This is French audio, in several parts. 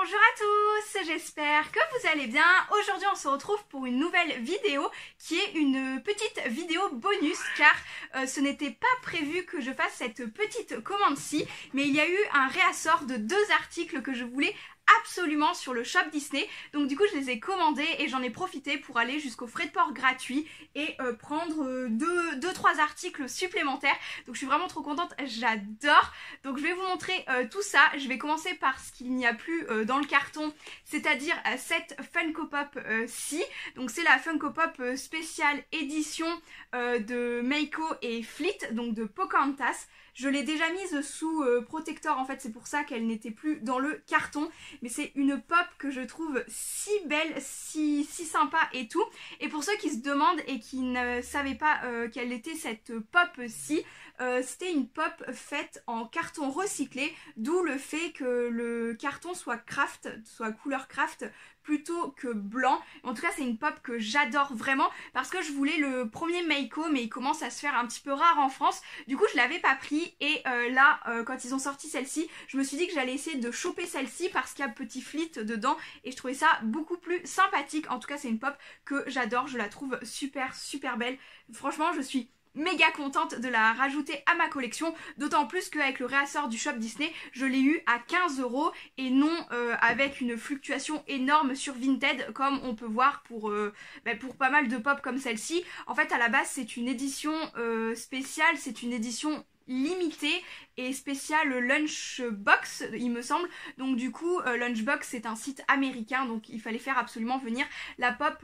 Bonjour à tous, j'espère que vous allez bien. Aujourd'hui on se retrouve pour une nouvelle vidéo qui est une petite vidéo bonus car ce n'était pas prévu que je fasse cette petite commande-ci, mais il y a eu un réassort de 2 articles que je voulais absolument sur le shop Disney, donc du coup je les ai commandés et j'en ai profité pour aller jusqu'au frais de port gratuit et prendre 2-3 articles supplémentaires, donc je suis vraiment trop contente, j'adore. Donc je vais vous montrer tout ça. Je vais commencer par ce qu'il n'y a plus dans le carton, c'est-à-dire cette Funko Pop-ci. Donc c'est la Funko Pop spéciale édition de Meiko et Fleet, donc de Pocahontas. Je l'ai déjà mise sous protecteur, en fait c'est pour ça qu'elle n'était plus dans le carton. Mais c'est une pop que je trouve si belle, si sympa et tout. Et pour ceux qui se demandent et qui ne savaient pas quelle était cette pop-ci, c'était une pop faite en carton recyclé, d'où le fait que le carton soit craft, soit couleur craft plutôt que blanc. En tout cas c'est une pop que j'adore vraiment parce que je voulais le premier Meiko, mais il commence à se faire un petit peu rare en France, du coup je l'avais pas pris et là quand ils ont sorti celle-ci, je me suis dit que j'allais essayer de choper celle-ci parce qu'il y a petit Fleet dedans et je trouvais ça beaucoup plus sympathique. En tout cas c'est une pop que j'adore, je la trouve super belle, franchement je suis méga contente de la rajouter à ma collection, d'autant plus qu'avec le réassort du shop Disney, je l'ai eu à 15 € et non avec une fluctuation énorme sur Vinted comme on peut voir pour pas mal de pop comme celle-ci. En fait à la base c'est une édition spéciale, c'est une édition limitée et spéciale Lunchbox il me semble, donc du coup Lunchbox c'est un site américain, donc il fallait faire absolument venir la pop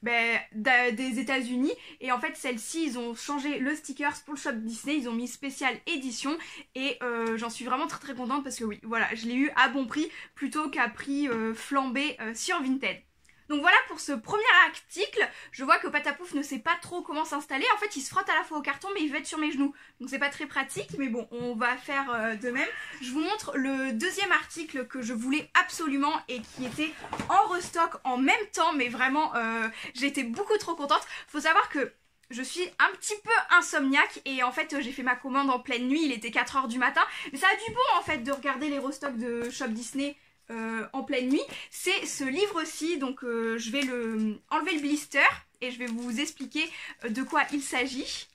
des États-Unis, et en fait celle-ci ils ont changé le stickers pour le shop Disney, ils ont mis spécial édition et j'en suis vraiment très contente parce que oui voilà je l'ai eu à bon prix plutôt qu'à prix flambé sur Vinted. Donc voilà pour ce premier article. Je vois que Patapouf ne sait pas trop comment s'installer. En fait il se frotte à la fois au carton mais il veut être sur mes genoux, donc c'est pas très pratique, mais bon on va faire de même. Je vous montre le deuxième article que je voulais absolument et qui était en restock en même temps, mais vraiment j'ai été beaucoup trop contente. Faut savoir que je suis un petit peu insomniaque et en fait j'ai fait ma commande en pleine nuit, il était 4 h du matin, mais ça a du bon en fait de regarder les restocks de shop Disney en pleine nuit. C'est ce livre-ci, donc je vais enlever le blister et je vais vous expliquer de quoi il s'agit.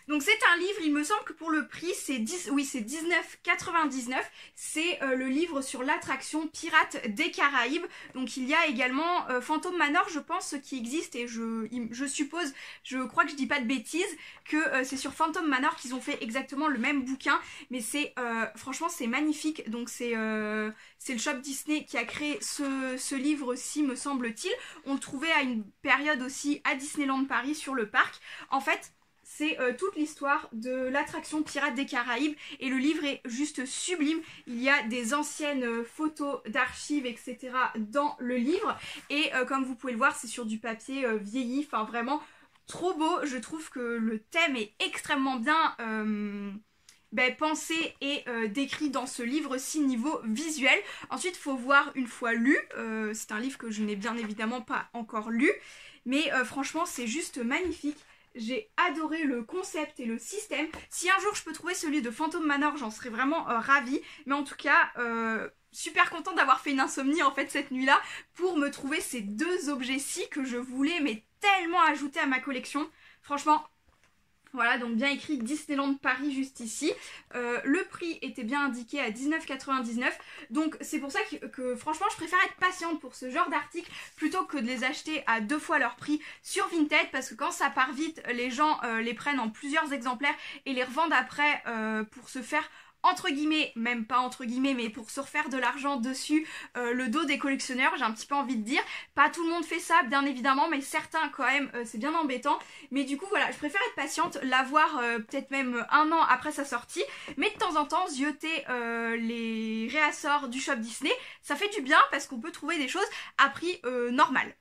Donc c'est un livre, il me semble que pour le prix c'est 19,99 €. C'est le livre sur l'attraction Pirates des Caraïbes. Donc il y a également Phantom Manor je pense qui existe, et je suppose, je crois que je dis pas de bêtises, que c'est sur Phantom Manor qu'ils ont fait exactement le même bouquin. Mais c'est franchement c'est magnifique. Donc c'est le shop Disney qui a créé ce livre-ci me semble-t-il. On le trouvait à une période aussi à Disneyland Paris sur le parc. En fait c'est toute l'histoire de l'attraction Pirates des Caraïbes et le livre est juste sublime. Il y a des anciennes photos d'archives etc. dans le livre et comme vous pouvez le voir c'est sur du papier vieilli, enfin vraiment trop beau. Je trouve que le thème est extrêmement bien pensé et décrit dans ce livre-ci niveau visuel. Ensuite il faut voir une fois lu, c'est un livre que je n'ai bien évidemment pas encore lu, mais franchement c'est juste magnifique. J'ai adoré le concept et le système. Si un jour je peux trouver celui de Phantom Manor, j'en serais vraiment ravie. Mais en tout cas, super contente d'avoir fait une insomnie en fait cette nuit-là pour me trouver ces 2 objets-ci que je voulais mais tellement ajouter à ma collection. Franchement, voilà, donc bien écrit Disneyland Paris juste ici. Le prix était bien indiqué à 19,99 €. Donc c'est pour ça que franchement je préfère être patiente pour ce genre d'articles plutôt que de les acheter à 2 fois leur prix sur Vinted, parce que quand ça part vite, les gens les prennent en plusieurs exemplaires et les revendent après pour se faire entre guillemets, même pas entre guillemets, mais pour se refaire de l'argent dessus, le dos des collectionneurs, j'ai un petit peu envie de dire. Pas tout le monde fait ça bien évidemment, mais certains quand même, c'est bien embêtant. Mais du coup voilà, je préfère être patiente, l'avoir peut-être même 1 an après sa sortie, mais de temps en temps zioter les réassorts du shop Disney, ça fait du bien parce qu'on peut trouver des choses à prix normal.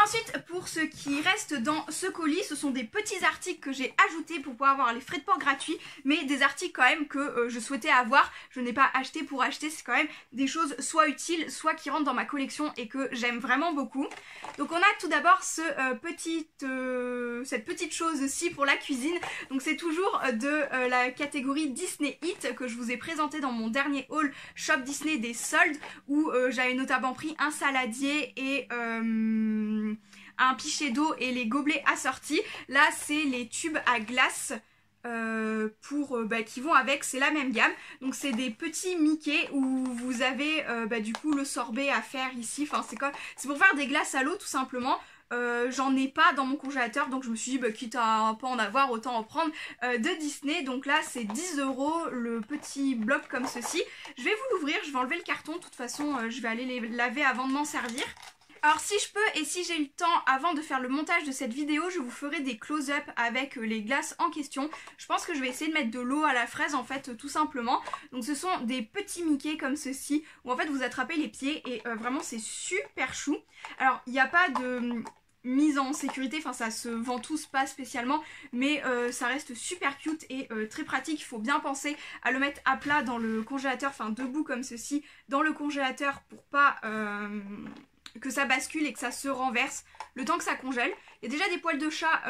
Ensuite, pour ce qui reste dans ce colis, ce sont des petits articles que j'ai ajoutés pour pouvoir avoir les frais de port gratuits, mais des articles quand même que je souhaitais avoir. Je n'ai pas acheté pour acheter, c'est quand même des choses soit utiles, soit qui rentrent dans ma collection et que j'aime vraiment beaucoup. Donc on a tout d'abord cette petite chose-ci pour la cuisine. Donc c'est toujours de la catégorie Disney Hit que je vous ai présenté dans mon dernier haul Shop Disney des soldes, où j'avais notamment pris un saladier et un pichet d'eau et les gobelets assortis. Là c'est les tubes à glace qui vont avec, c'est la même gamme. Donc c'est des petits Mickey où vous avez du coup le sorbet à faire ici. Enfin c'est pour faire des glaces à l'eau tout simplement. J'en ai pas dans mon congélateur, donc je me suis dit quitte à pas en avoir, autant en prendre de Disney. Donc là c'est 10 € le petit bloc comme ceci. Je vais vous l'ouvrir, je vais enlever le carton, de toute façon je vais aller les laver avant de m'en servir. Alors si je peux et si j'ai le temps avant de faire le montage de cette vidéo, je vous ferai des close-up avec les glaces en question. Je pense que je vais essayer de mettre de l'eau à la fraise en fait tout simplement. Donc ce sont des petits Mickey comme ceci où en fait vous attrapez les pieds et vraiment c'est super chou. Alors il n'y a pas de mise en sécurité, enfin ça se vend tous pas spécialement, mais ça reste super cute et très pratique. Il faut bien penser à le mettre à plat dans le congélateur, enfin debout comme ceci dans le congélateur pour pas que ça bascule et que ça se renverse le temps que ça congèle. Il y a déjà des poils de chat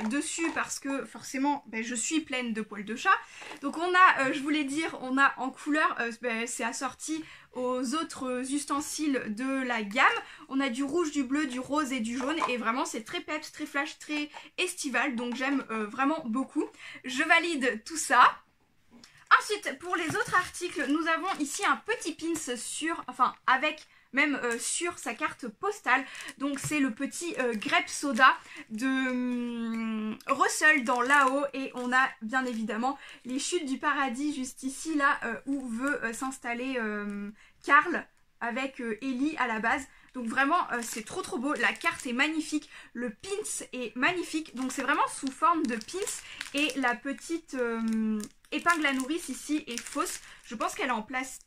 dessus parce que forcément je suis pleine de poils de chat. Donc on a, je voulais dire, on a en couleur, c'est assorti aux autres ustensiles de la gamme. On a du rouge, du bleu, du rose et du jaune et vraiment c'est très peps, très flash, très estival, donc j'aime vraiment beaucoup. Je valide tout ça. Ensuite pour les autres articles, nous avons ici un petit pins sur sa carte postale. Donc c'est le petit grape soda de Russell dans là-haut et on a bien évidemment les chutes du paradis juste ici là où veut s'installer Carl avec Ellie à la base. Donc vraiment c'est trop beau, la carte est magnifique, le pins est magnifique, donc c'est vraiment sous forme de pins et la petite épingle à nourrice ici est fausse. Je pense qu'elle est en place,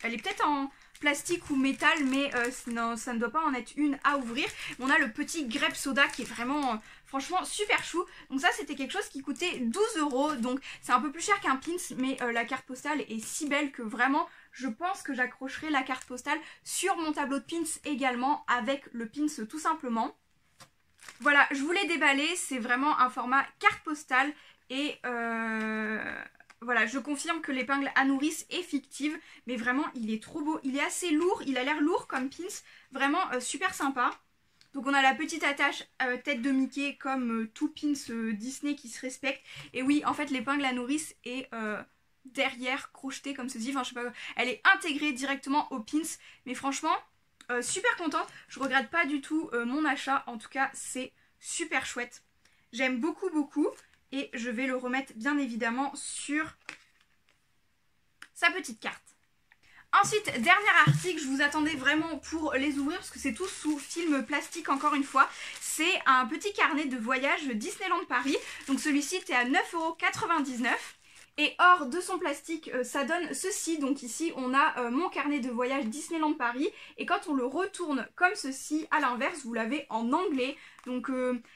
elle est peut-être en plastique ou métal, mais non, ça ne doit pas en être une à ouvrir. On a le petit grape soda qui est vraiment franchement super chou. Donc ça c'était quelque chose qui coûtait 12 €, donc c'est un peu plus cher qu'un pins, mais la carte postale est si belle que vraiment je pense que j'accrocherai la carte postale sur mon tableau de pins également avec le pins tout simplement. Voilà, je vous l'ai déballé, c'est vraiment un format carte postale et voilà, je confirme que l'épingle à nourrice est fictive, mais vraiment il est trop beau, il est assez lourd, il a l'air lourd comme pins, vraiment super sympa. Donc on a la petite attache tête de Mickey comme tout pins Disney qui se respecte. Et oui, en fait l'épingle à nourrice est derrière crochetée comme ceci, enfin je sais pas, elle est intégrée directement au pins, mais franchement super contente, je regrette pas du tout mon achat, en tout cas c'est super chouette, j'aime beaucoup. Et je vais le remettre bien évidemment sur sa petite carte. Ensuite, dernier article, je vous attendais vraiment pour les ouvrir parce que c'est tout sous film plastique encore une fois. C'est un petit carnet de voyage Disneyland Paris. Donc celui-ci était à 9,99 €. Et hors de son plastique, ça donne ceci. Donc ici, on a mon carnet de voyage Disneyland Paris. Et quand on le retourne comme ceci, à l'inverse, vous l'avez en anglais. Donc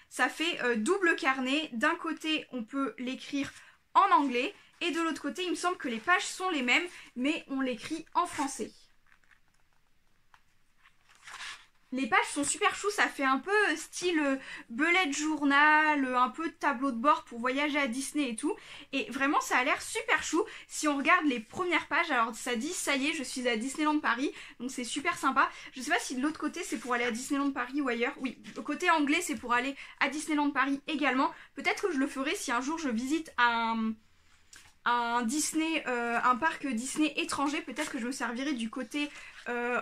ça fait double carnet. D'un côté, on peut l'écrire en anglais. Et de l'autre côté, il me semble que les pages sont les mêmes, mais on l'écrit en français. Les pages sont super chou, ça fait un peu style bullet journal, un peu tableau de bord pour voyager à Disney et tout. Et vraiment ça a l'air super chou. Si on regarde les premières pages, alors ça dit ça y est je suis à Disneyland Paris. Donc c'est super sympa. Je sais pas si de l'autre côté c'est pour aller à Disneyland Paris ou ailleurs. Oui, le côté anglais c'est pour aller à Disneyland Paris également. Peut-être que je le ferai si un jour je visite un parc Disney étranger. Peut-être que je me servirai du côté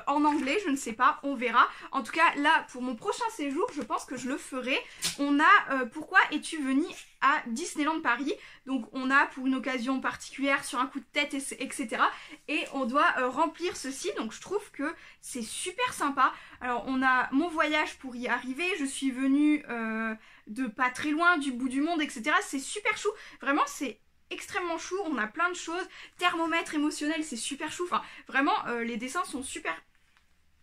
en anglais, je ne sais pas, on verra. En tout cas là pour mon prochain séjour je pense que je le ferai. On a pourquoi es-tu venu à Disneyland Paris, donc on a pour une occasion particulière, sur un coup de tête, etc. Et on doit remplir ceci, donc je trouve que c'est super sympa. Alors on a mon voyage pour y arriver, je suis venue de pas très loin, du bout du monde, etc. C'est super chou, vraiment c'est extrêmement chou, on a plein de choses, thermomètre émotionnel, c'est super chou, enfin vraiment les dessins sont super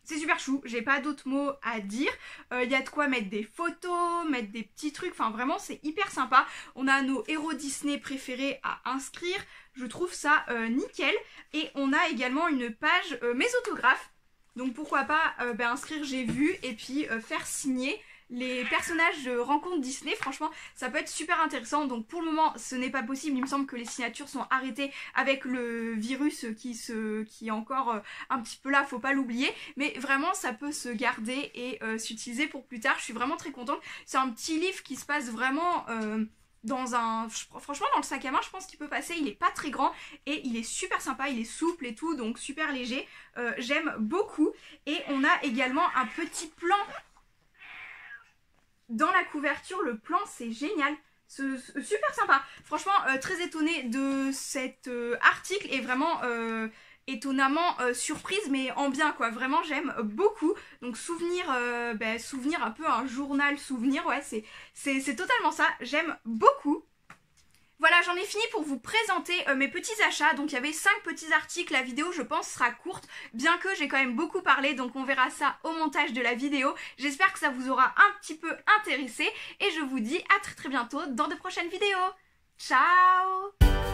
c'est super chou, j'ai pas d'autres mots à dire. Il y a de quoi mettre des photos, mettre des petits trucs, enfin vraiment c'est hyper sympa. On a nos héros Disney préférés à inscrire, je trouve ça nickel. Et on a également une page mes autographes, donc pourquoi pas inscrire j'ai vu et puis faire signer les personnages de rencontres Disney. Franchement ça peut être super intéressant. Donc pour le moment ce n'est pas possible, il me semble que les signatures sont arrêtées avec le virus qui est encore un petit peu là, faut pas l'oublier, mais vraiment ça peut se garder et s'utiliser pour plus tard. Je suis vraiment très contente, c'est un petit livre qui se passe vraiment franchement dans le sac à main je pense qu'il peut passer, il est pas très grand et il est super sympa, il est souple et tout, donc super léger, j'aime beaucoup. Et on a également un petit plan dans la couverture, le plan c'est génial, super sympa. Franchement très étonnée de cet article et vraiment étonnamment surprise, mais en bien quoi, vraiment j'aime beaucoup. Donc souvenir un peu un journal souvenir, ouais c'est totalement ça, j'aime beaucoup. Voilà, j'en ai fini pour vous présenter mes petits achats. Donc il y avait 5 petits articles, la vidéo je pense sera courte, bien que j'ai quand même beaucoup parlé, donc on verra ça au montage de la vidéo. J'espère que ça vous aura un petit peu intéressé et je vous dis à très bientôt dans de prochaines vidéos. Ciao!